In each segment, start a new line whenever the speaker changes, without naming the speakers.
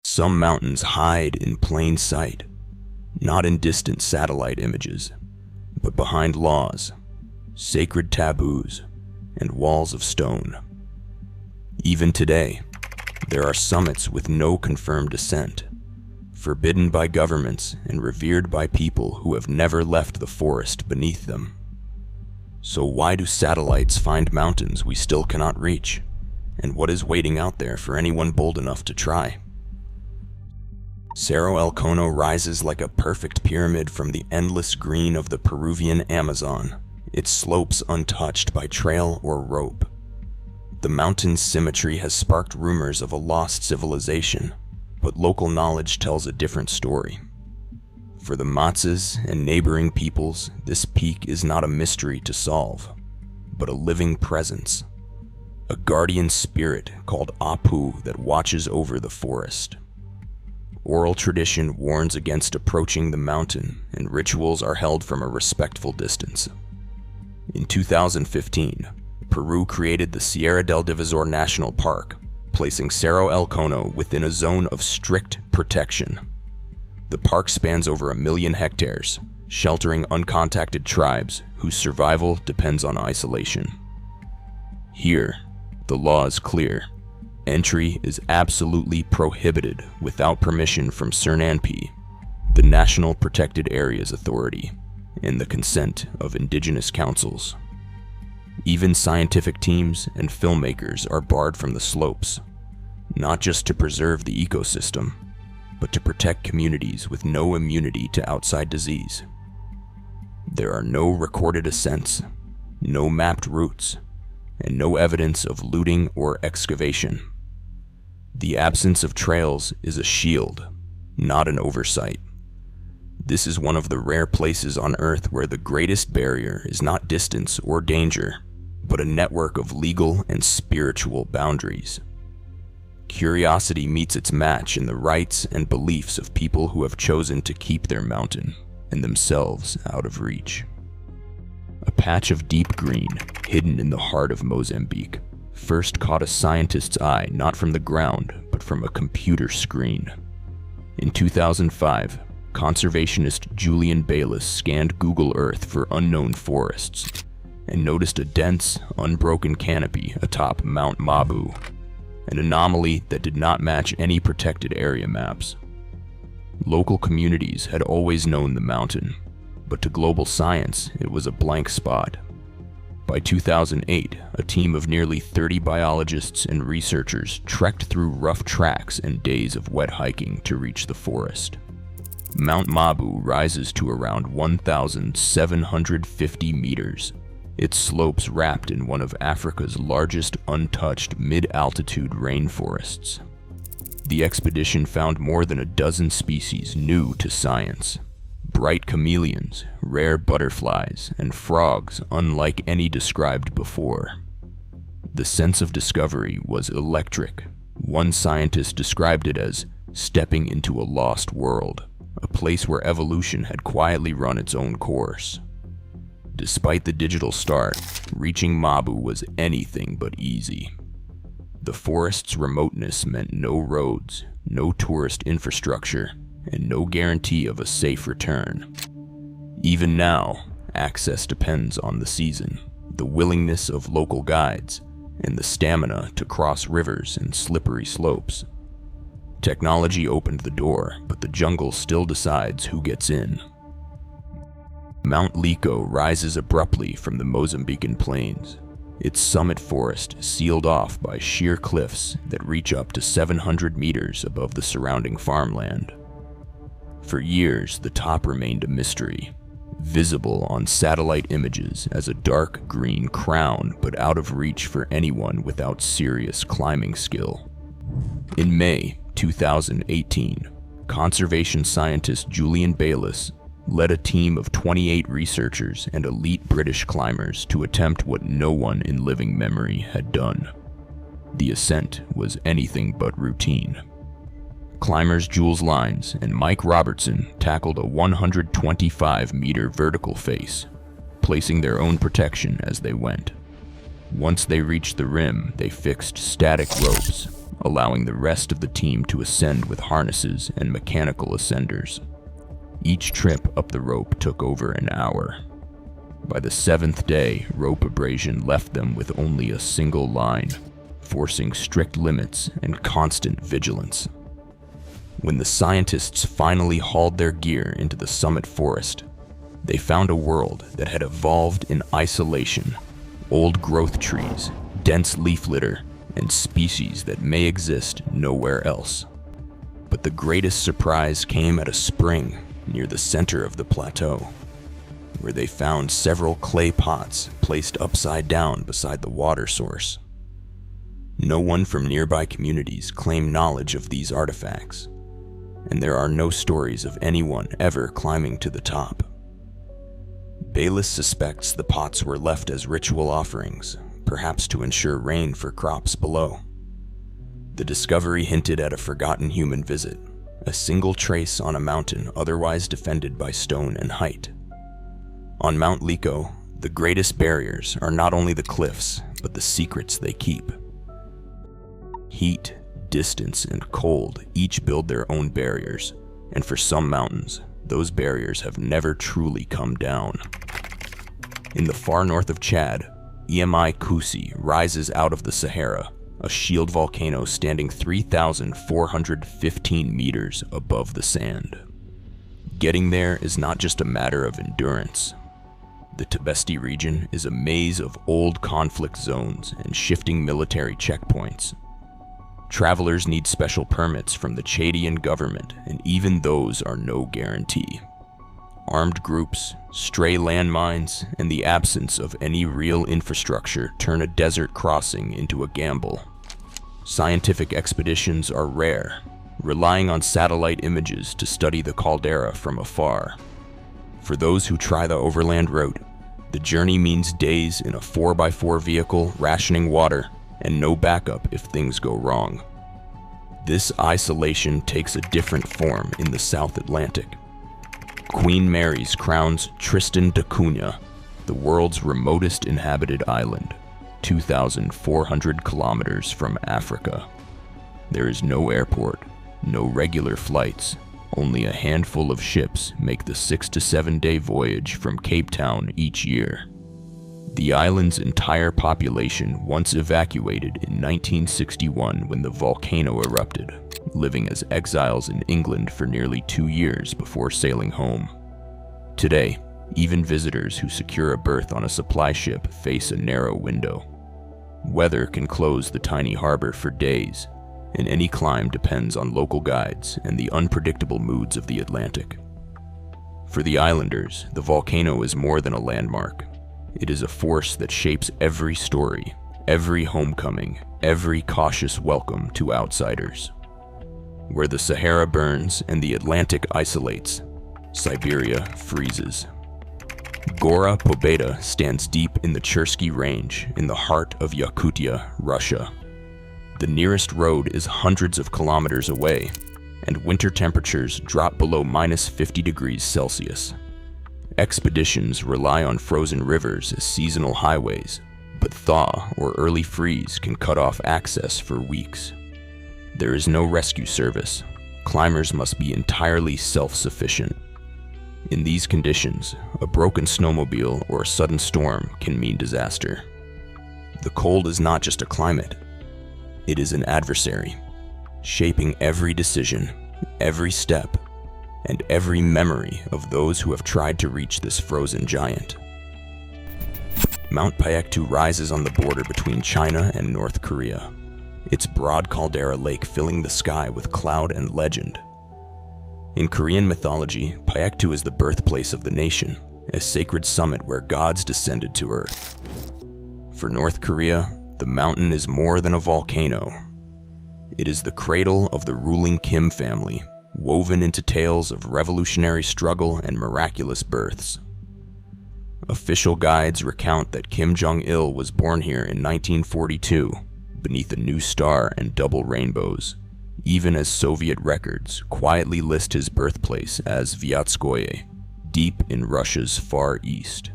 Some mountains hide in plain sight, not in distant satellite images, but behind laws, sacred taboos, and walls of stone. Even today, there are summits with no confirmed ascent, forbidden by governments and revered by people who have never left the forest beneath them. So why do satellites find mountains we still cannot reach? And what is waiting out there for anyone bold enough to try? Cerro El Cono rises like a perfect pyramid from the endless green of the Peruvian Amazon, its slopes untouched by trail or rope. The mountain's symmetry has sparked rumors of a lost civilization, but local knowledge tells a different story. For the Matzes and neighboring peoples, this peak is not a mystery to solve, but a living presence, a guardian spirit called Apu that watches over the forest. Oral tradition warns against approaching the mountain, and rituals are held from a respectful distance. In 2015, Peru created the Sierra del Divisor National Park, placing Cerro El Cono within a zone of strict protection. The park spans over 1 million hectares, sheltering uncontacted tribes whose survival depends on isolation. Here, the law is clear. Entry is absolutely prohibited without permission from CERNANP, the National Protected Areas Authority, and the consent of indigenous councils. Even scientific teams and filmmakers are barred from the slopes, not just to preserve the ecosystem, but to protect communities with no immunity to outside disease. There are no recorded ascents, no mapped routes, and no evidence of looting or excavation. The absence of trails is a shield, not an oversight. This is one of the rare places on Earth where the greatest barrier is not distance or danger, but a network of legal and spiritual boundaries. Curiosity meets its match in the rights and beliefs of people who have chosen to keep their mountain and themselves out of reach. A patch of deep green, hidden in the heart of Mozambique, first caught a scientist's eye not from the ground, but from a computer screen. In 2005, conservationist Julian Bayliss scanned Google Earth for unknown forests and noticed a dense, unbroken canopy atop Mount Mabu, an anomaly that did not match any protected area maps. Local communities had always known the mountain, but to global science, it was a blank spot. By 2008, a team of nearly 30 biologists and researchers trekked through rough tracks and days of wet hiking to reach the forest. Mount Mabu rises to around 1,750 meters, its slopes wrapped in one of Africa's largest untouched mid-altitude rainforests. The expedition found more than a dozen species new to science. Bright chameleons, rare butterflies, and frogs unlike any described before. The sense of discovery was electric. One scientist described it as stepping into a lost world, a place where evolution had quietly run its own course. Despite the digital start, reaching Mabu was anything but easy. The forest's remoteness meant no roads, no tourist infrastructure, and no guarantee of a safe return. Even now, access depends on the season, the willingness of local guides, and the stamina to cross rivers and slippery slopes. Technology opened the door, but the jungle still decides who gets in. Mount Liko rises abruptly from the Mozambican plains, its summit forest sealed off by sheer cliffs that reach up to 700 meters above the surrounding farmland. For years, the top remained a mystery, visible on satellite images as a dark green crown but out of reach for anyone without serious climbing skill. In May 2018, conservation scientist Julian Bayliss led a team of 28 researchers and elite British climbers to attempt what no one in living memory had done. The ascent was anything but routine. Climbers Jules Lines and Mike Robertson tackled a 125-meter vertical face, placing their own protection as they went. Once they reached the rim, they fixed static ropes, allowing the rest of the team to ascend with harnesses and mechanical ascenders. Each trip up the rope took over an hour. By the 7th day, rope abrasion left them with only a single line, forcing strict limits and constant vigilance. When the scientists finally hauled their gear into the summit forest, they found a world that had evolved in isolation: old growth trees, dense leaf litter, and species that may exist nowhere else. But the greatest surprise came at a spring near the center of the plateau, where they found several clay pots placed upside down beside the water source. No one from nearby communities claimed knowledge of these artifacts, and there are no stories of anyone ever climbing to the top. Bayliss suspects the pots were left as ritual offerings, perhaps to ensure rain for crops below. The discovery hinted at a forgotten human visit, a single trace on a mountain otherwise defended by stone and height. On Mount Lico, the greatest barriers are not only the cliffs, but the secrets they keep. Heat, distance, and cold each build their own barriers, and for some mountains, those barriers have never truly come down. In the far north of Chad, EMI Kusi rises out of the Sahara, a shield volcano standing 3,415 meters above the sand. Getting there is not just a matter of endurance. The Tibesti region is a maze of old conflict zones and shifting military checkpoints. Travelers need special permits from the Chadian government, and even those are no guarantee. Armed groups, stray landmines, and the absence of any real infrastructure turn a desert crossing into a gamble. Scientific expeditions are rare, relying on satellite images to study the caldera from afar. For those who try the overland route, the journey means days in a 4x4 vehicle rationing water and no backup if things go wrong. This isolation takes a different form in the South Atlantic. Queen Mary's crowns Tristan da Cunha, the world's remotest inhabited island, 2,400 kilometers from Africa. There is no airport, no regular flights. Only a handful of ships make the 6 to 7 day voyage from Cape Town each year. The island's entire population once evacuated in 1961 when the volcano erupted, living as exiles in England for nearly 2 years before sailing home. Today, even visitors who secure a berth on a supply ship face a narrow window. Weather can close the tiny harbor for days, and any climb depends on local guides and the unpredictable moods of the Atlantic. For the islanders, the volcano is more than a landmark. It is a force that shapes every story, every homecoming, every cautious welcome to outsiders. Where the Sahara burns and the Atlantic isolates, Siberia freezes. Gora Pobeda stands deep in the Chersky Range in the heart of Yakutia, Russia. The nearest road is hundreds of kilometers away, and winter temperatures drop below -50 degrees Celsius. Expeditions rely on frozen rivers as seasonal highways, but thaw or early freeze can cut off access for weeks. There is no rescue service. Climbers must be entirely self-sufficient. In these conditions, a broken snowmobile or a sudden storm can mean disaster. The cold is not just a climate. It is an adversary, shaping every decision, every step, and every memory of those who have tried to reach this frozen giant. Mount Paektu rises on the border between China and North Korea, its broad caldera lake filling the sky with cloud and legend. In Korean mythology, Paektu is the birthplace of the nation, a sacred summit where gods descended to earth. For North Korea, the mountain is more than a volcano. It is the cradle of the ruling Kim family, woven into tales of revolutionary struggle and miraculous births. Official guides recount that Kim Jong-il was born here in 1942, beneath a new star and double rainbows, even as Soviet records quietly list his birthplace as Vyatskoye, deep in Russia's far east.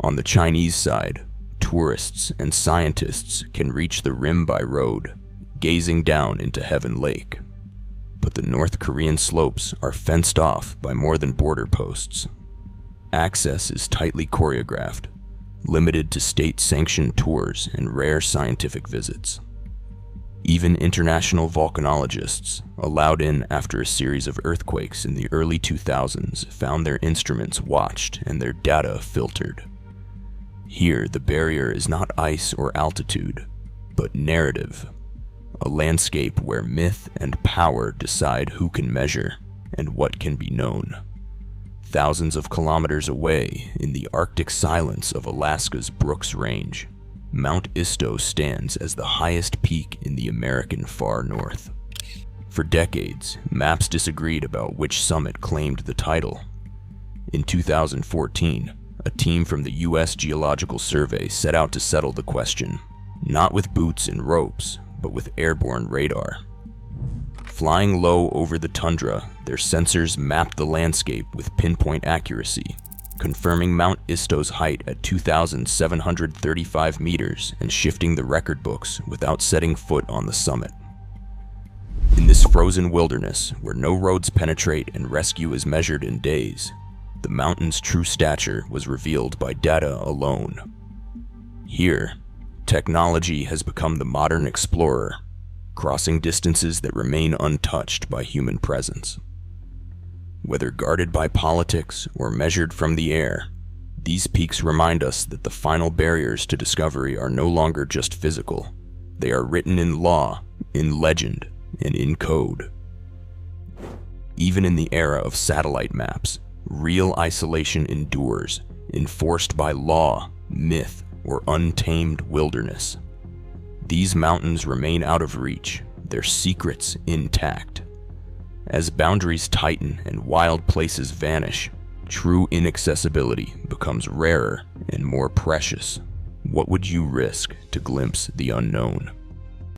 On the Chinese side, tourists and scientists can reach the rim by road, gazing down into Heaven Lake. But the North Korean slopes are fenced off by more than border posts. Access is tightly choreographed, limited to state-sanctioned tours and rare scientific visits. Even international volcanologists, allowed in after a series of earthquakes in the early 2000s, found their instruments watched and their data filtered. Here, the barrier is not ice or altitude, but narrative, a landscape where myth and power decide who can measure and what can be known. Thousands of kilometers away, in the Arctic silence of Alaska's Brooks Range, Mount Isto stands as the highest peak in the American far north. For decades, maps disagreed about which summit claimed the title. In 2014, a team from the U.S. Geological Survey set out to settle the question, not with boots and ropes, but with airborne radar. Flying low over the tundra, their sensors mapped the landscape with pinpoint accuracy, confirming Mount Isto's height at 2,735 meters and shifting the record books without setting foot on the summit. In this frozen wilderness, where no roads penetrate and rescue is measured in days, the mountain's true stature was revealed by data alone. Here, technology has become the modern explorer, crossing distances that remain untouched by human presence. Whether guarded by politics or measured from the air, these peaks remind us that the final barriers to discovery are no longer just physical. They are written in law, in legend, and in code. Even in the era of satellite maps, real isolation endures, enforced by law, myth, or untamed wilderness. These mountains remain out of reach, their secrets intact. As boundaries tighten and wild places vanish, true inaccessibility becomes rarer and more precious. What would you risk to glimpse the unknown?